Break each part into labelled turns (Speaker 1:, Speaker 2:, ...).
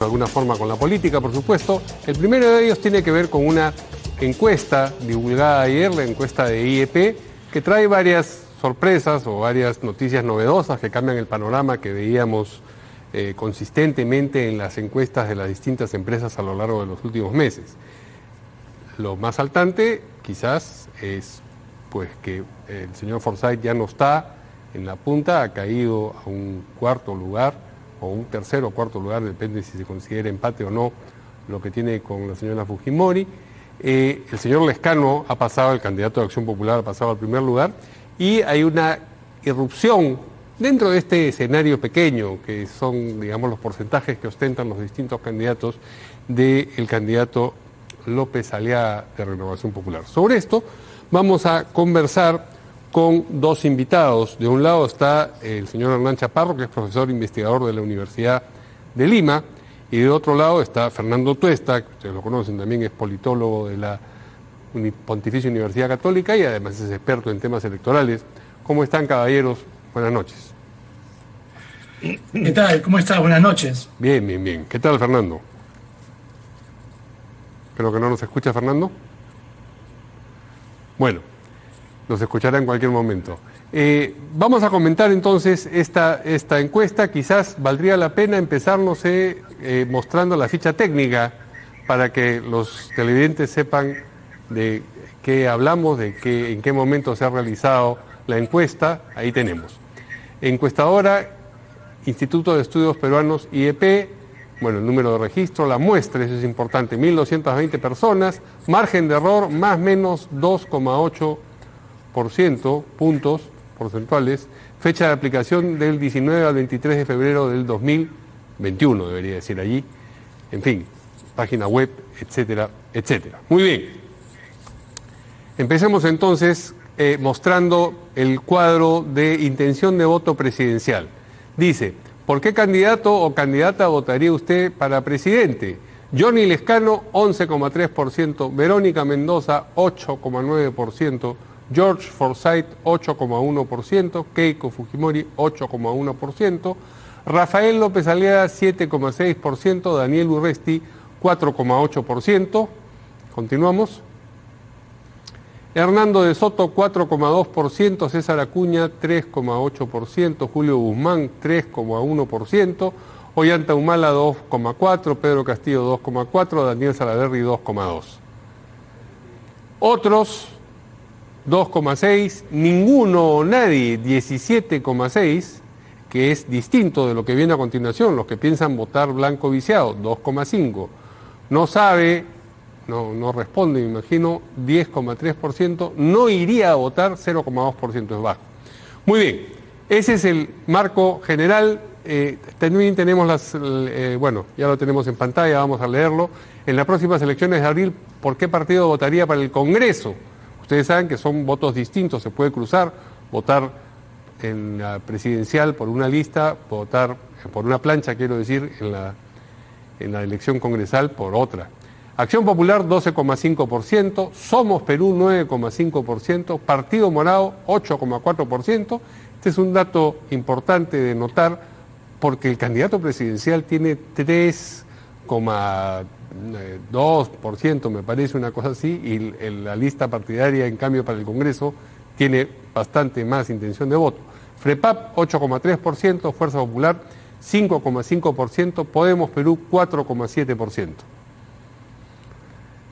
Speaker 1: de alguna forma con la política, por supuesto. El primero de ellos tiene que ver con una encuesta divulgada ayer, la encuesta de IEP, que trae varias sorpresas o varias noticias novedosas que cambian el panorama que veíamos consistentemente en las encuestas de las distintas empresas a lo largo de los últimos meses. Lo más saltante quizás es pues que el señor Forsyth ya no está en la punta, ha caído a un cuarto lugar o un tercero o cuarto lugar, depende si se considera empate o no lo que tiene con la señora Fujimori. El señor Lezcano ha pasado, el candidato de Acción Popular ha pasado al primer lugar, y hay una irrupción dentro de este escenario pequeño, que son, digamos, los porcentajes que ostentan los distintos candidatos del candidato López Aliaga de Renovación Popular. Sobre esto vamos a conversar con dos invitados. De un lado está el señor Hernán Chaparro, que es profesor investigador de la Universidad de Lima, y de otro lado está Fernando Tuesta, que ustedes lo conocen, también es politólogo de la Pontificia Universidad Católica y además es experto en temas electorales. ¿Cómo están, caballeros? Buenas noches.
Speaker 2: ¿Qué tal? ¿Cómo estás? Buenas noches.
Speaker 1: Bien, bien, bien. ¿Qué tal, Fernando? Creo que no nos escucha, Fernando. Bueno, nos escuchará en cualquier momento. Vamos a comentar entonces esta encuesta. Quizás valdría la pena empezarnos mostrando la ficha técnica para que los televidentes sepan de qué hablamos, en qué momento se ha realizado la encuesta. Ahí tenemos. Encuestadora, Instituto de Estudios Peruanos, IEP. Bueno, el número de registro, la muestra, eso es importante, 1.220 personas, margen de error más o menos 2,8%, puntos porcentuales, fecha de aplicación del 19 al 23 de febrero del 2021, debería decir allí, en fin, página web, etcétera, etcétera. Muy bien, empecemos entonces mostrando el cuadro de intención de voto presidencial. Dice: ¿por qué candidato o candidata votaría usted para presidente? Johnny Lezcano, 11,3%, Verónica Mendoza, 8,9%, George Forsyth, 8,1%, Keiko Fujimori, 8,1%, Rafael López Aliaga, 7,6%, Daniel Urresti, 4,8%. Continuamos. Hernando de Soto, 4,2%, César Acuña, 3,8%, Julio Guzmán, 3,1%, Ollanta Humala, 2,4%, Pedro Castillo, 2,4%, Daniel Salaverry, 2,2%. Otros, 2,6%, ninguno o nadie, 17,6%, que es distinto de lo que viene a continuación, los que piensan votar blanco viciado, 2,5%, no sabe, no responde, me imagino, 10,3%, no iría a votar, 0,2%, es bajo. Muy bien, ese es el marco general. También tenemos bueno, ya lo tenemos en pantalla, vamos a leerlo. En las próximas elecciones de abril, ¿por qué partido votaría para el Congreso? Ustedes saben que son votos distintos, se puede cruzar, votar en la presidencial por una lista, votar por una plancha, quiero decir, en la elección congresal por otra. Acción Popular, 12,5%, Somos Perú, 9,5%, Partido Morado, 8,4%. Este es un dato importante de notar porque el candidato presidencial tiene 3,2%, me parece, una cosa así, y la lista partidaria, en cambio, para el Congreso, tiene bastante más intención de voto. FREPAP, 8,3%, Fuerza Popular, 5,5%, Podemos Perú, 4,7%.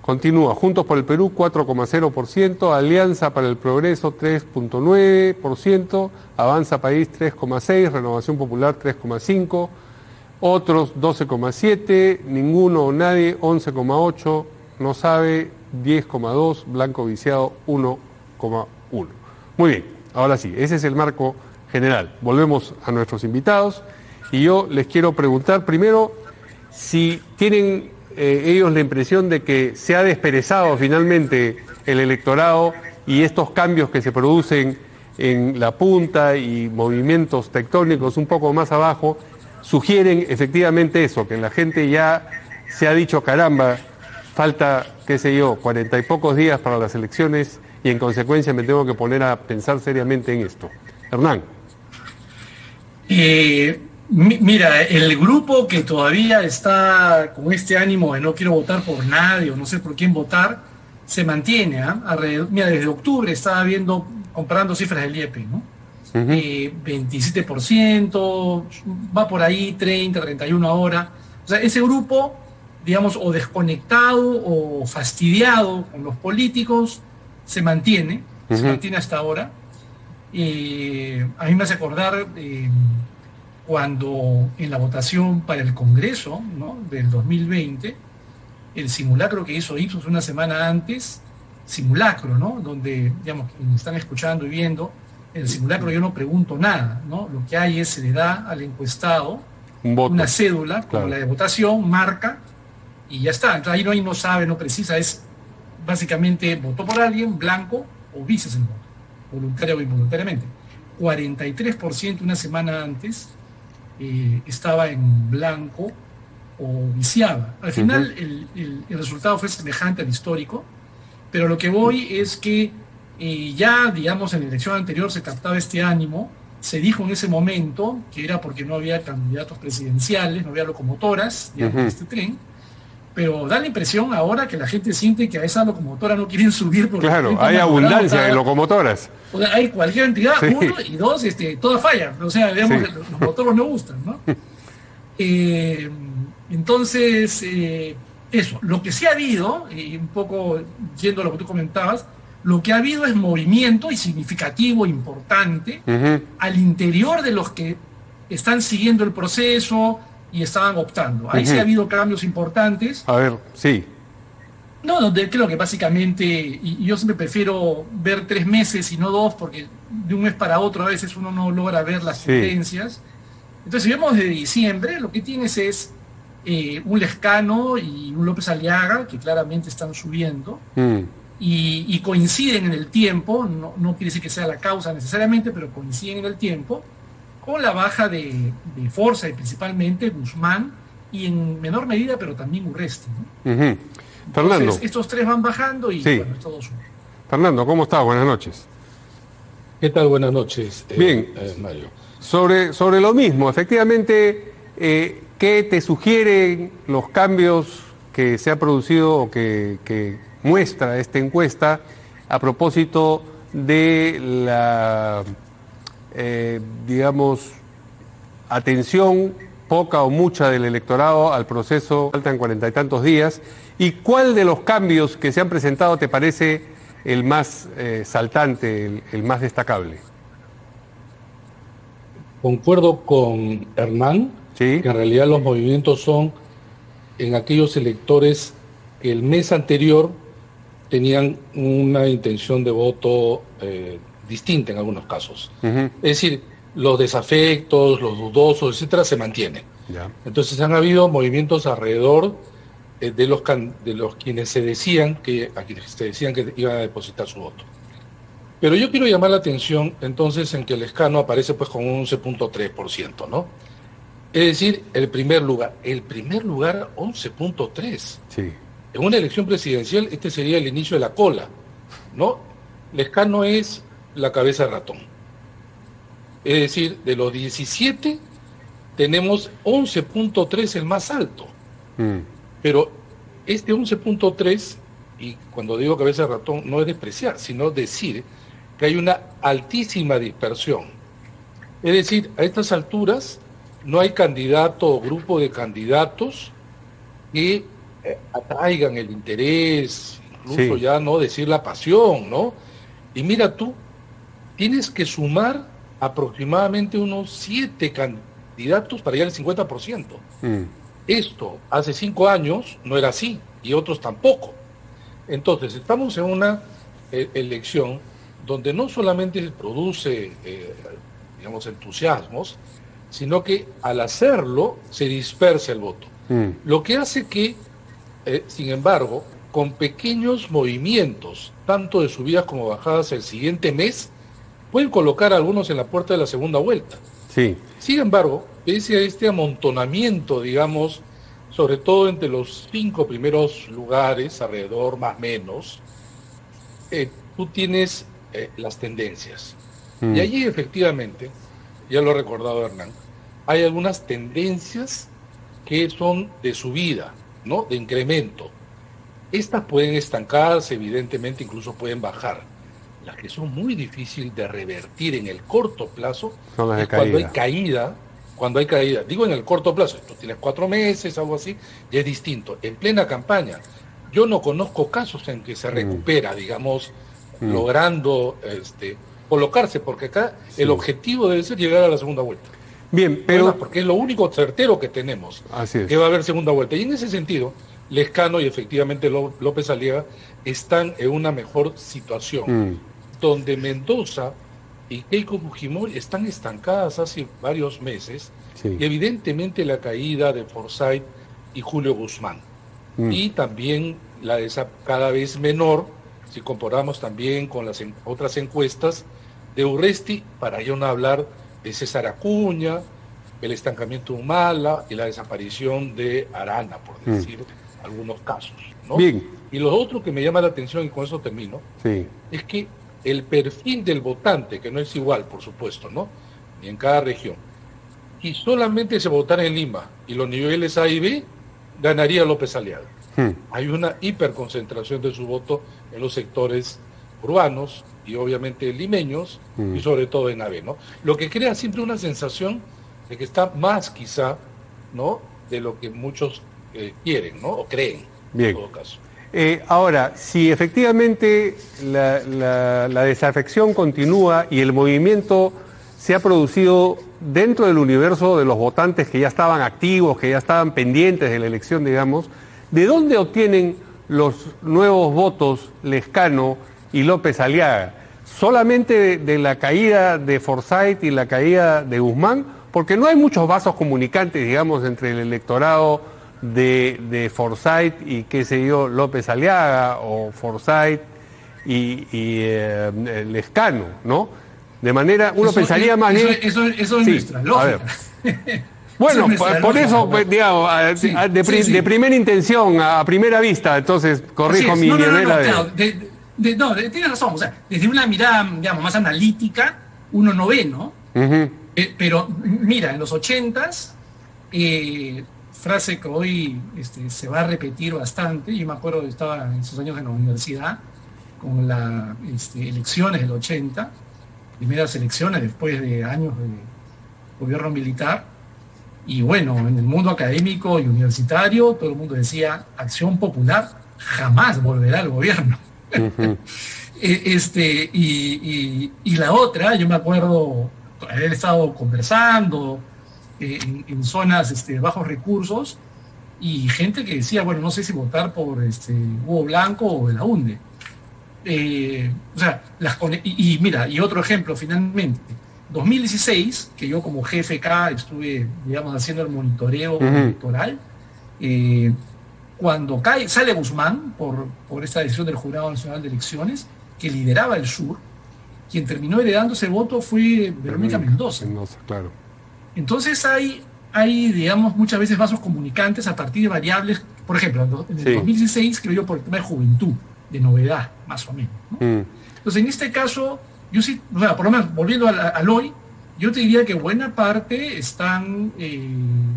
Speaker 1: Continúa, Juntos por el Perú, 4,0%, Alianza para el Progreso, 3,9%, Avanza País, 3,6%, Renovación Popular, 3,5%, otros, 12,7%, ninguno o nadie, 11,8%, no sabe, 10,2%, blanco viciado, 1,1%. Muy bien, ahora sí, ese es el marco general. Volvemos a nuestros invitados y yo les quiero preguntar primero si tienen ellos la impresión de que se ha desperezado finalmente el electorado y estos cambios que se producen en la punta y movimientos tectónicos un poco más abajo sugieren efectivamente eso, que la gente ya se ha dicho, caramba, falta, qué sé yo, 40 y pocos días para las elecciones y en consecuencia me tengo que poner a pensar seriamente en esto. Hernán.
Speaker 2: Mira, el grupo que todavía está con este ánimo de no quiero votar por nadie o no sé por quién votar, se mantiene. Alrededor, mira, desde octubre estaba viendo, comparando cifras del IEP, ¿no? 27%, va por ahí 30, 31 ahora. O sea, ese grupo, digamos, o desconectado o fastidiado con los políticos, se mantiene hasta ahora. A mí me hace acordar cuando en la votación para el Congreso, ¿no?, del 2020, el simulacro que hizo Ipsos una semana antes, simulacro, ¿no?, donde, digamos, quienes están escuchando y viendo, en el simulacro yo no pregunto nada, ¿no? Lo que hay es, se le da al encuestado una cédula, como la de votación, marca, y ya está. Entonces ahí no sabe, no precisa, es básicamente votó por alguien, blanco, o vices el voto, voluntario o involuntariamente. 43% una semana antes estaba en blanco o viciaba. Al final el resultado fue semejante al histórico, pero lo que voy es que ya, digamos, en la elección anterior se captaba este ánimo, se dijo en ese momento que era porque no había candidatos presidenciales, no había locomotoras, digamos, de este tren, pero da la impresión ahora que la gente siente que a esa locomotora no quieren subir porque
Speaker 1: claro, hay abundancia de locomotoras.
Speaker 2: O sea, hay cualquier entidad, uno, y dos, todas fallan, o sea, digamos, los motores no gustan, ¿no? Entonces, eso, lo que sí ha habido, un poco yendo a lo que tú comentabas, lo que ha habido es movimiento y significativo, importante, al interior de los que están siguiendo el proceso y estaban optando. Ahí sí ha habido cambios importantes.
Speaker 1: A ver, sí.
Speaker 2: No, donde creo que básicamente, y yo siempre prefiero ver 3 meses y no 2, porque de un mes para otro a veces uno no logra ver las tendencias. Entonces, si vemos de diciembre, lo que tienes es un Lescano y un López Aliaga, que claramente están subiendo, y coinciden en el tiempo, no quiere decir que sea la causa necesariamente, pero coinciden en el tiempo, con la baja de Forza, y principalmente Guzmán, y en menor medida, pero también Urresti, ¿no?
Speaker 1: Fernando.
Speaker 2: Entonces, estos 3 van bajando y bueno, todo sube.
Speaker 1: Fernando, ¿cómo estás? Buenas noches.
Speaker 3: ¿Qué tal? Buenas noches,
Speaker 1: Bien.
Speaker 3: Mario.
Speaker 1: Sobre lo mismo, efectivamente, ¿qué te sugieren los cambios que se ha producido o que muestra esta encuesta a propósito de la, digamos, atención poca o mucha del electorado al proceso? Faltan 40 y tantos días. ¿Y cuál de los cambios que se han presentado te parece el más saltante, el más destacable?
Speaker 3: Concuerdo con Hernán,
Speaker 1: ¿Sí?
Speaker 3: que en realidad los movimientos son en aquellos electores que el mes anterior tenían una intención de voto distinta en algunos casos. Es decir, los desafectos, los dudosos, etcétera, se mantienen.
Speaker 1: Ya.
Speaker 3: Entonces han habido movimientos alrededor de los quienes se decían que iban a depositar su voto. Pero yo quiero llamar la atención entonces en que el Lescano aparece pues con un 11.3%, ¿no? Es decir, el primer lugar 11.3%.
Speaker 1: Sí.
Speaker 3: En una elección presidencial este sería el inicio de la cola, ¿no? Lescano es la cabeza de ratón. Es decir, de los 17 tenemos 11.3 el más alto. Pero este 11.3, y cuando digo cabeza de ratón no es despreciar, sino decir que hay una altísima dispersión. Es decir, a estas alturas no hay candidato o grupo de candidatos que atraigan el interés, incluso ya no decir la pasión, ¿no? Y mira tú, tienes que sumar aproximadamente unos 7 candidatos para llegar al 50%. Esto hace 5 años no era así, y otros tampoco. Entonces, estamos en una elección donde no solamente se produce, digamos, entusiasmos, sino que al hacerlo se dispersa el voto. Lo que hace que, sin embargo, con pequeños movimientos, tanto de subidas como bajadas el siguiente mes, pueden colocar a algunos en la puerta de la segunda vuelta.
Speaker 1: Sí.
Speaker 3: Sin embargo, pese a este amontonamiento, digamos, sobre todo entre los 5 primeros lugares, alrededor más o menos, tú tienes las tendencias. Y allí efectivamente, ya lo ha recordado Hernán, hay algunas tendencias que son de subida, ¿no? De incremento. Estas pueden estancarse, evidentemente, incluso pueden bajar. Las que son muy difíciles de revertir en el corto plazo
Speaker 1: son las de
Speaker 3: es cuando hay
Speaker 1: caída.
Speaker 3: cuando hay caída. Digo en el corto plazo, tú tienes 4 meses, algo así, y es distinto. En plena campaña, yo no conozco casos en que se recupera, digamos, logrando colocarse, porque acá el objetivo debe ser llegar a la segunda vuelta.
Speaker 1: Bien, pero...
Speaker 3: Además, porque es lo único certero que tenemos,
Speaker 1: Así es.
Speaker 3: que va a haber segunda vuelta. Y en ese sentido, Lescano y efectivamente López Aliaga están en una mejor situación, donde Mendoza y Keiko Fujimori están estancadas hace varios meses, y evidentemente la caída de Forsyth y Julio Guzmán. Y también cada vez menor, si comparamos también con las otras encuestas de Urresti, para ya no hablar de César Acuña, el estancamiento de Humala y la desaparición de Arana, por decir algunos casos, ¿no?
Speaker 1: Bien.
Speaker 3: Y lo otro que me llama la atención, y con eso termino, es que el perfil del votante, que no es igual, por supuesto, ¿no? Ni en cada región, y solamente se votara en Lima y los niveles A y B, ganaría López Aliaga. Hay una hiperconcentración de su voto en los sectores urbanos y obviamente limeños, y sobre todo en AB, ¿no? Lo que crea siempre una sensación de que está más quizá, ¿no?, de lo que muchos quieren, ¿no?, o creen.
Speaker 1: Bien.
Speaker 3: En todo caso.
Speaker 1: Ahora, si efectivamente la desafección continúa y el movimiento se ha producido dentro del universo de los votantes que ya estaban activos, que ya estaban pendientes de la elección, digamos, ¿de dónde obtienen los nuevos votos Lescano y López Aliaga? ¿Solamente de la caída de Forsyth y la caída de Guzmán? Porque no hay muchos vasos comunicantes, digamos, entre el electorado de Forsyth y, qué sé yo, López Aliaga, o Forsyth y Lescano, ¿no? De manera, uno pensaría más bien...
Speaker 2: Eso es nuestra lógica.
Speaker 1: Bueno, por eso,
Speaker 2: lógica,
Speaker 1: digamos, de primera intención, a primera vista, entonces corrijo mi nivel.
Speaker 2: Claro, tienes razón, o sea, desde una mirada, digamos, más analítica, uno no ve, ¿no? Pero mira, en los 80s, frase que hoy se va a repetir bastante, yo me acuerdo que estaba en esos años en la universidad, con las elecciones del 80, primeras elecciones después de años de gobierno militar, y bueno, en el mundo académico y universitario, todo el mundo decía, Acción Popular jamás volverá al gobierno. Y la otra, yo me acuerdo haber estado conversando en zonas de bajos recursos, y gente que decía, bueno, no sé si votar por Hugo Blanco o la UNDE. O sea, mira, y otro ejemplo finalmente, 2016, que yo como GFK estuve, digamos, haciendo el monitoreo electoral, cuando sale Guzmán por esta decisión del Jurado Nacional de Elecciones, que lideraba el sur, quien terminó heredando ese voto fue Verónica Mendoza.
Speaker 1: Claro.
Speaker 2: Entonces hay, digamos, muchas veces vasos comunicantes a partir de variables, por ejemplo, en el 2016, creo yo, por el tema de juventud, de novedad, más o menos, ¿no? Entonces, en este caso, yo sí, o sea, por lo menos, volviendo al hoy, yo te diría que buena parte están,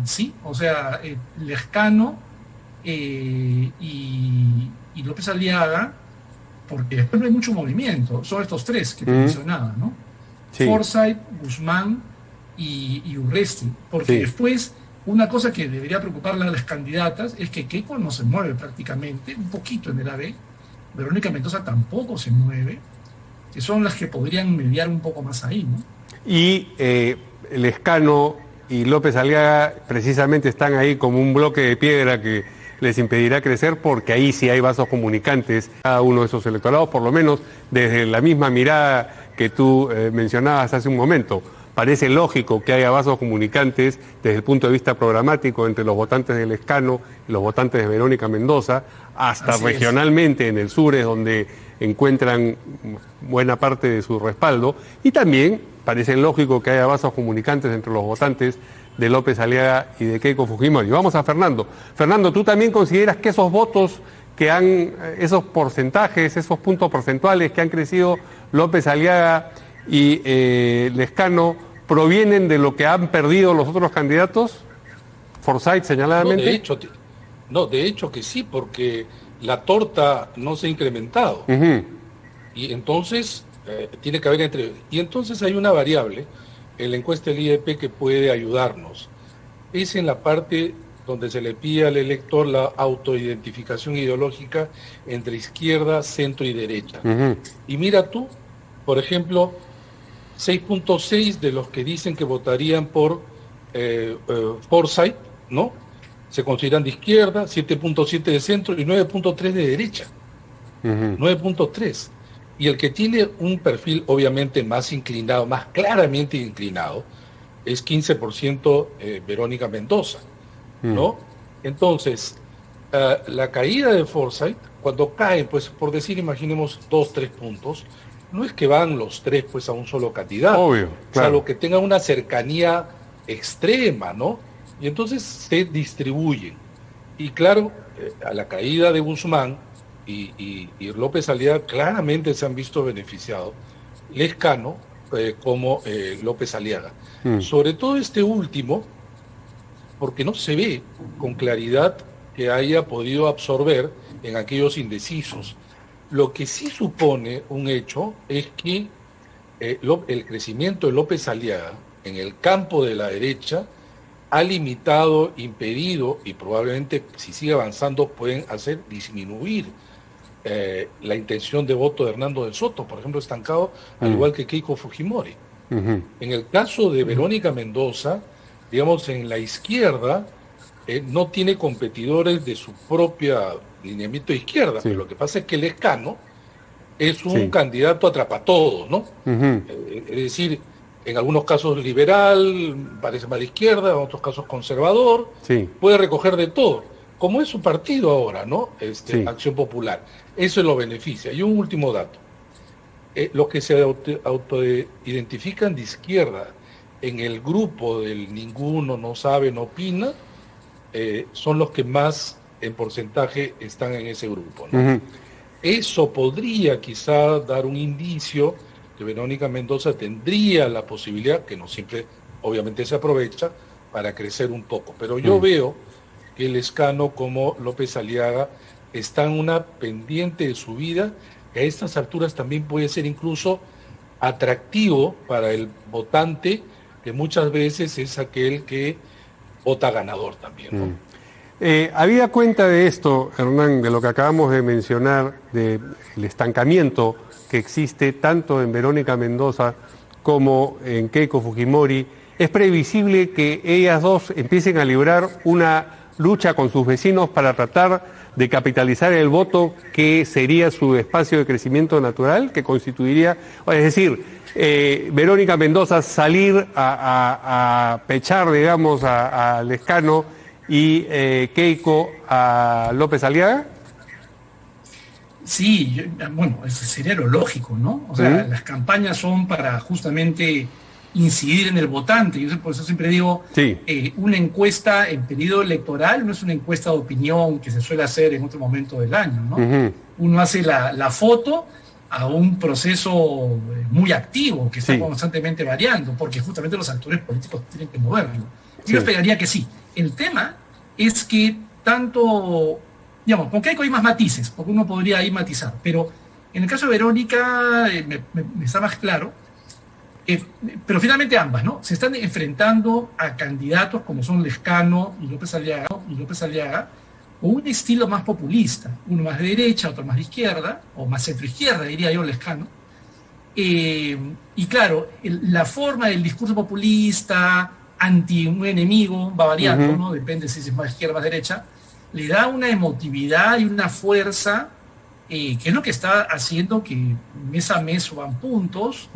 Speaker 2: sí, o sea, Lescano y López Aliaga, porque después no hay mucho movimiento, son estos tres que te mencionaba, ¿no? Forsyth, Guzmán y Urresti, porque después una cosa que debería preocuparle a las candidatas es que Keiko no se mueve prácticamente, un poquito en el AB, Verónica Mendoza tampoco se mueve, que son las que podrían mediar un poco más ahí, ¿no?
Speaker 1: Y Lescano y López Aliaga precisamente están ahí como un bloque de piedra que les impedirá crecer, porque ahí sí hay vasos comunicantes, cada uno de esos electorados, por lo menos desde la misma mirada que tú mencionabas hace un momento. Parece lógico que haya vasos comunicantes desde el punto de vista programático entre los votantes de Lescano y los votantes de Verónica Mendoza, hasta así regionalmente en el sur es donde encuentran buena parte de su respaldo, y también parece lógico que haya vasos comunicantes entre los votantes de López Aliaga y de Keiko Fujimori. Vamos a Fernando. Fernando, ¿tú también consideras que esos votos esos porcentajes, esos puntos porcentuales que han crecido López Aliaga y Lescano provienen de lo que han perdido los otros candidatos? Forsyth señaladamente.
Speaker 3: De hecho que sí, porque la torta no se ha incrementado. Y entonces tiene que haber y entonces hay una variable en la encuesta del IEP que puede ayudarnos. Es en la parte donde se le pide al elector la autoidentificación ideológica entre izquierda, centro y derecha. Y mira tú, por ejemplo, 6.6 de los que dicen que votarían por Forsyth, ¿no?, se consideran de izquierda, 7.7 de centro y 9.3 de derecha. 9.3. Y el que tiene un perfil obviamente más inclinado, más claramente inclinado, es 15% Verónica Mendoza, ¿no? Entonces, la caída de Forsyth, cuando caen, pues por decir, imaginemos 2-3 puntos, no es que van los 3 pues a un solo candidato,
Speaker 1: obvio, claro,
Speaker 3: salvo que tengan una cercanía extrema, ¿no? Y entonces se distribuyen. Y claro, a la caída de Guzmán y López Aliaga claramente se han visto beneficiados, Lescano como López Aliaga. Sobre todo este último, porque no se ve con claridad que haya podido absorber en aquellos indecisos. Lo que sí supone un hecho es que el crecimiento de López Aliaga en el campo de la derecha ha limitado, impedido, y probablemente si sigue avanzando pueden hacer disminuir la intención de voto de Hernando de Soto, por ejemplo, estancado, al igual que Keiko Fujimori. En el caso de Verónica Mendoza, digamos, en la izquierda, no tiene competidores de su propia lineamiento de izquierda, pero lo que pasa es que Lescano es un candidato atrapatodos, ¿no? Es decir, en algunos casos liberal, parece más de izquierda, en otros casos conservador, puede recoger de todo, como es su partido ahora, ¿no? Acción Popular. Eso lo beneficia. Y un último dato. Los que se autoidentifican de izquierda en el grupo del ninguno, no sabe, no opina, son los que más en porcentaje están en ese grupo, ¿no? Eso podría quizá dar un indicio que Verónica Mendoza tendría la posibilidad, que no siempre obviamente se aprovecha, para crecer un poco. Pero yo veo que Lescano como López Aliaga está en una pendiente de subida, que a estas alturas también puede ser incluso atractivo para el votante, que muchas veces es aquel que vota ganador también, ¿no?
Speaker 1: Habida cuenta de esto, Hernán, de lo que acabamos de mencionar, del estancamiento que existe tanto en Verónica Mendoza como en Keiko Fujimori, ¿es previsible que ellas dos empiecen a librar una lucha con sus vecinos para tratar de capitalizar el voto que sería su espacio de crecimiento natural, que constituiría, es decir, Verónica Mendoza salir a pechar, digamos, a Lescano y Keiko a López Aliaga?
Speaker 2: Sí, bueno, eso sería lo lógico, ¿no? O sea, las campañas son para justamente incidir en el votante. Yo por eso siempre digo, una encuesta en periodo electoral no es una encuesta de opinión que se suele hacer en otro momento del año, ¿no? Uno hace la foto a un proceso muy activo, que está constantemente variando, porque justamente los actores políticos tienen que moverlo. Yo esperaría que sí. El tema es que tanto, digamos, con Keiko hay más matices, porque uno podría ahí matizar, pero en el caso de Verónica me está más claro, pero finalmente ambas, ¿no? Se están enfrentando a candidatos como son Lescano y López Aliaga, con un estilo más populista, uno más de derecha, otro más de izquierda, o más centroizquierda, diría yo, Lescano. Y claro, la forma del discurso populista, anti un enemigo, va variando, ¿no? Depende si es más izquierda o más derecha, le da una emotividad y una fuerza, que es lo que está haciendo que mes a mes suban puntos,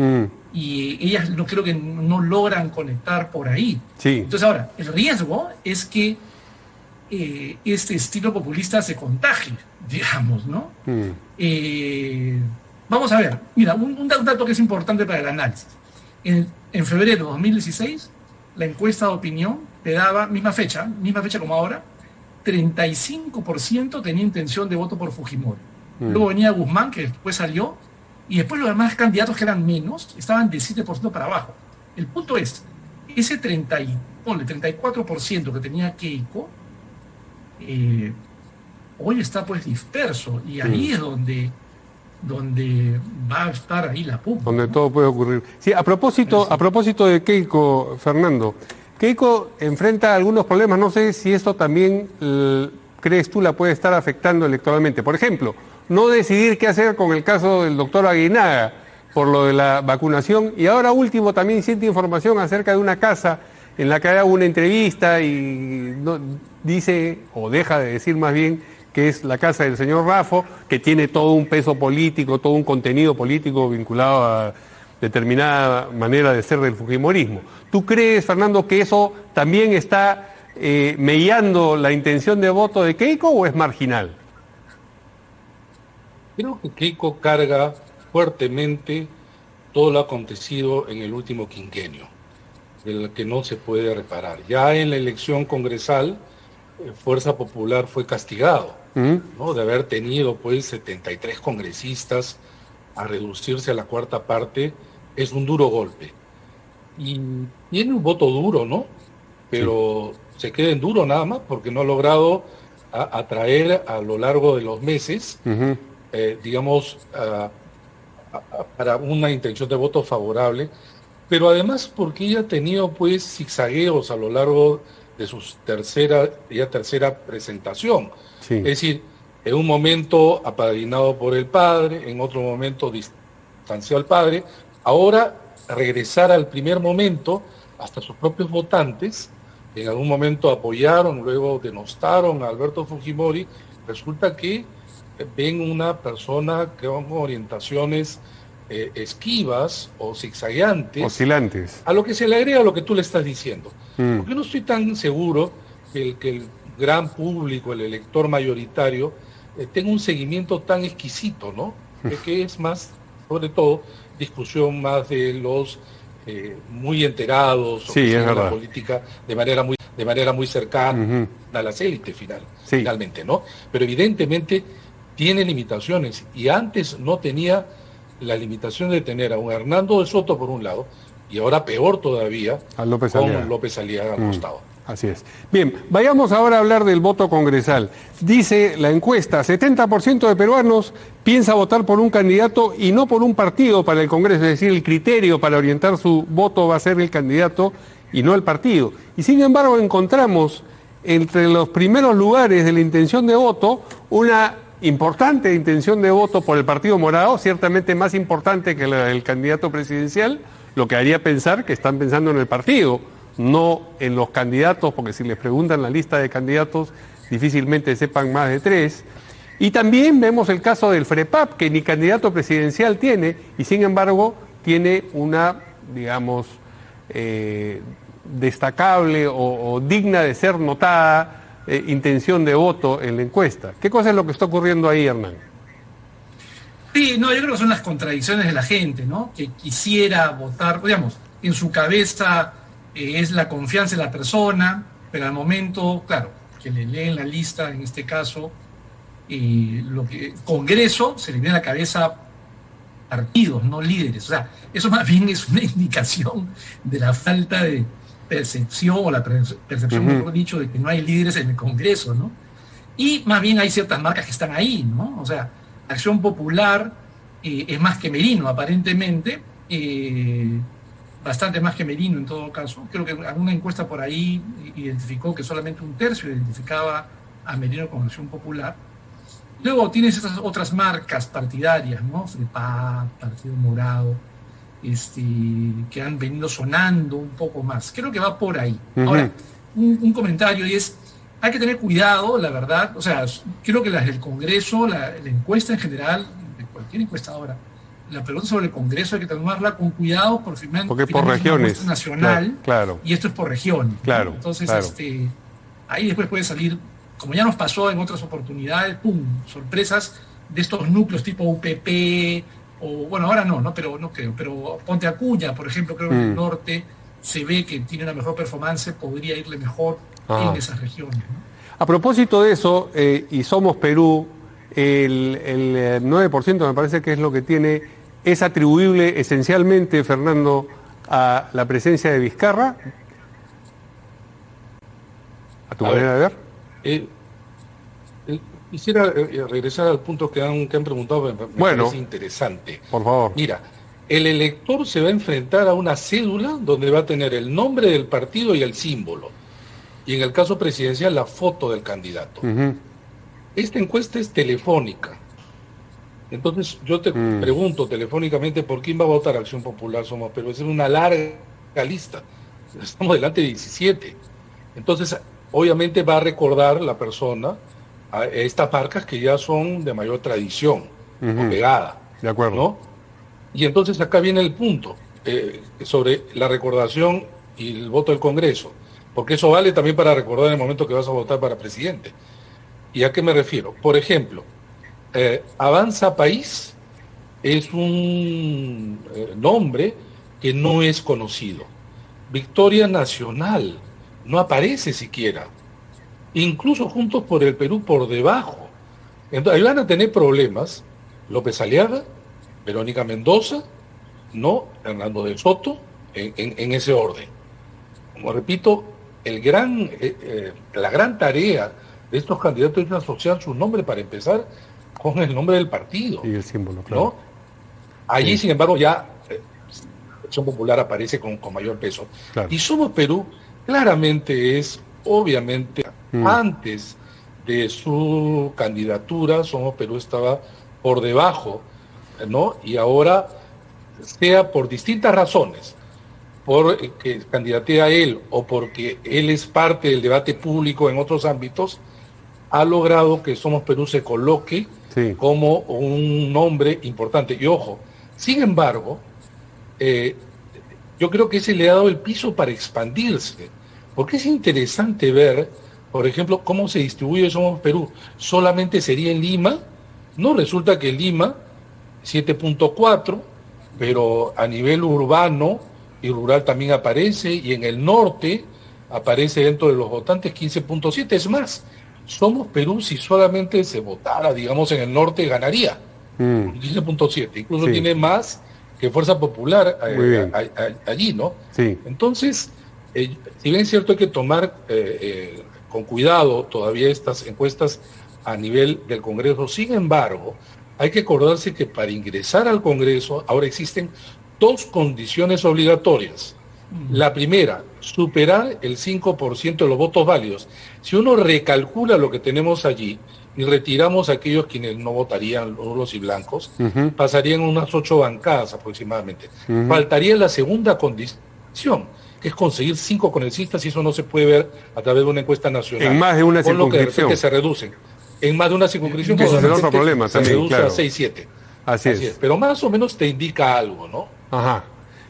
Speaker 2: y ellas no creo que no logran conectar por ahí. Entonces ahora, el riesgo es que este estilo populista se contagie, digamos, ¿no? Vamos a ver, mira, un dato que es importante para el análisis. En febrero de 2016, la encuesta de opinión te daba, misma fecha como ahora, 35% tenía intención de voto por Fujimori. Luego venía Guzmán, que después salió, y después los demás candidatos que eran menos estaban de 7% para abajo. El punto es, ese 34% que tenía Keiko, hoy está pues disperso, y ahí es donde va a estar ahí la pugna.
Speaker 1: Donde todo puede ocurrir. Sí, a propósito de Keiko, Fernando, Keiko enfrenta algunos problemas, no sé si esto también crees tú la puede estar afectando electoralmente. Por ejemplo, no decidir qué hacer con el caso del doctor Aguinaga por lo de la vacunación, y ahora último también siente información acerca de una casa en la que haga una entrevista y no, dice, o deja de decir más bien, que es la casa del señor Raffo, que tiene todo un peso político, todo un contenido político vinculado a determinada manera de ser del fujimorismo. ¿Tú crees, Fernando, que eso también está mellando la intención de voto de Keiko o es marginal?
Speaker 3: Creo que Keiko carga fuertemente todo lo acontecido en el último quinquenio, del que no se puede reparar. Ya en la elección congresal, Fuerza Popular fue castigado, ¿no? De haber tenido pues 73 congresistas a reducirse a la cuarta parte, es un duro golpe. Y tiene un voto duro, ¿no? Pero se queda en duro nada más porque no ha logrado atraer a lo largo de los meses, digamos, para una intención de voto favorable, pero además porque ella ha tenido pues zigzagueos a lo largo de su tercera presentación. Sí. Es decir, en un momento apadrinado por el padre, en otro momento distanciado al padre, ahora regresar al primer momento, hasta sus propios votantes, en algún momento apoyaron, luego denostaron a Alberto Fujimori, resulta que ven una persona con orientaciones esquivas o zigzagueantes,
Speaker 1: oscilantes,
Speaker 3: a lo que se le agrega lo que tú le estás diciendo. Porque no estoy tan seguro que el gran público, el elector mayoritario, tenga un seguimiento tan exquisito, ¿no? Que es más, sobre todo, discusión más de los muy enterados, o
Speaker 1: sí,
Speaker 3: que la política de manera muy cercana a las élites finalmente, ¿no? Pero evidentemente tiene limitaciones, y antes no tenía la limitación de tener a un Hernando de Soto por un lado, y ahora peor todavía, con López Aliaga al costado.
Speaker 1: Así es. Bien, vayamos ahora a hablar del voto congresal. Dice la encuesta, 70% de peruanos piensa votar por un candidato y no por un partido para el Congreso, es decir, el criterio para orientar su voto va a ser el candidato y no el partido. Y sin embargo encontramos entre los primeros lugares de la intención de voto una importante intención de voto por el Partido Morado, ciertamente más importante que la del candidato presidencial, lo que haría pensar que están pensando en el partido, no en los candidatos, porque si les preguntan la lista de candidatos, difícilmente sepan más de 3. Y también vemos el caso del FREPAP, que ni candidato presidencial tiene, y sin embargo tiene una, digamos, destacable o digna de ser notada intención de voto en la encuesta. ¿Qué cosa es lo que está ocurriendo ahí, Hernán?
Speaker 2: Sí, no, yo creo que son las contradicciones de la gente, ¿no? Que quisiera votar, digamos, en su cabeza es la confianza en la persona, pero al momento, claro, que le leen la lista, en este caso, lo que Congreso se le viene a la cabeza partidos, no líderes. O sea, eso más bien es una indicación de la falta de percepción, o la percepción, mejor dicho, de que no hay líderes en el Congreso, ¿no? Y más bien hay ciertas marcas que están ahí, ¿no? O sea, Acción Popular es más que Merino, aparentemente, bastante más que Merino en todo caso. Creo que alguna encuesta por ahí identificó que solamente un tercio identificaba a Merino con Acción Popular. Luego tienes esas otras marcas partidarias, ¿no? FREPAP, Partido Morado, que han venido sonando un poco más. Creo que va por ahí. Ahora, un comentario es, hay que tener cuidado, la verdad. O sea, creo que las del Congreso, la encuesta en general, de cualquier encuesta ahora, la pregunta sobre el Congreso hay que tomarla con cuidado porque
Speaker 1: por regiones
Speaker 2: es nacional,
Speaker 1: claro.
Speaker 2: Y esto es por regiones.
Speaker 1: Claro,
Speaker 2: ¿no? Entonces,
Speaker 1: claro.
Speaker 2: Ahí después puede salir, como ya nos pasó en otras oportunidades, ¡pum!, sorpresas de estos núcleos tipo UPP, o bueno, ahora no, pero no creo, pero Ponte Acuña, por ejemplo, creo que en el norte se ve que tiene una mejor performance, podría irle mejor en esas regiones, ¿no?
Speaker 1: A propósito de eso, y Somos Perú, el 9% me parece que es lo que tiene, es atribuible esencialmente, Fernando, a la presencia de Vizcarra, a tu manera de ver.
Speaker 3: Quisiera regresar al punto que han preguntado, me parece interesante.
Speaker 1: Por favor.
Speaker 3: Mira, el elector se va a enfrentar a una cédula donde va a tener el nombre del partido y el símbolo. Y en el caso presidencial, la foto del candidato. Esta encuesta es telefónica. Entonces, yo te pregunto telefónicamente por quién va a votar Acción Popular Somos Perú. Es una larga lista. Estamos delante de 17. Entonces, obviamente va a recordar la persona a estas marcas que ya son de mayor tradición, o pegada.
Speaker 1: De acuerdo.
Speaker 3: ¿No? Y entonces acá viene el punto sobre la recordación y el voto del Congreso, porque eso vale también para recordar en el momento que vas a votar para presidente. ¿Y a qué me refiero? Por ejemplo, Avanza País es un nombre que no es conocido. Victoria Nacional no aparece siquiera. Incluso Juntos por el Perú por debajo. Entonces, ahí van a tener problemas López Aliaga, Verónica Mendoza, no Hernando de Soto, en ese orden. Como repito, la gran tarea de estos candidatos es asociar su nombre para empezar con el nombre del partido.
Speaker 1: Y el símbolo, claro.
Speaker 3: ¿No? Allí, sin embargo, ya Acción Popular aparece con mayor peso. Claro. Y Somos Perú claramente es, obviamente, antes de su candidatura, Somos Perú estaba por debajo, ¿no? Y ahora, sea por distintas razones, por que candidatea a él o porque él es parte del debate público en otros ámbitos, ha logrado que Somos Perú se coloque como un nombre importante. Y ojo, sin embargo, yo creo que ese le ha dado el piso para expandirse, porque es interesante ver, por ejemplo, cómo se distribuye Somos Perú. ¿Solamente sería en Lima? No, resulta que en Lima 7.4, pero a nivel urbano y rural también aparece, y en el norte aparece dentro de los votantes 15.7. Es más, Somos Perú, si solamente se votara, digamos, en el norte, ganaría 15.7. Incluso tiene más que Fuerza Popular allí, ¿no?
Speaker 1: Sí.
Speaker 3: Entonces, si bien es cierto, hay que tomar con cuidado todavía estas encuestas a nivel del Congreso. Sin embargo, hay que acordarse que para ingresar al Congreso ahora existen dos condiciones obligatorias. La primera, superar el 5% de los votos válidos. Si uno recalcula lo que tenemos allí y retiramos a aquellos quienes no votarían, nulos y blancos, pasarían unas 8 bancadas aproximadamente. Faltaría la segunda condición, que es conseguir 5 congresistas, y eso no se puede ver a través de una encuesta nacional.
Speaker 1: En más de una circunscripción.
Speaker 3: Con lo que de repente se reducen. En más de una circunscripción,
Speaker 1: es otro problema
Speaker 3: se
Speaker 1: también,
Speaker 3: reduce
Speaker 1: claro.
Speaker 3: a 6-7.
Speaker 1: Así es.
Speaker 3: Pero más o menos te indica algo, ¿no?
Speaker 1: Ajá.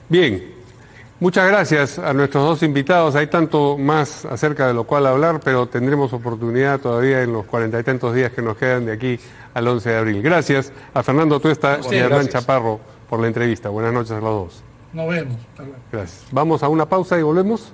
Speaker 1: Bien. Muchas gracias a nuestros dos invitados. Hay tanto más acerca de lo cual hablar, pero tendremos oportunidad todavía en los 40 y tantos días que nos quedan de aquí al 11 de abril. Gracias a Fernando Tuesta y a Hernán Chaparro por la entrevista. Buenas noches a los dos.
Speaker 2: Nos vemos.
Speaker 1: Gracias. Vamos a una pausa y volvemos.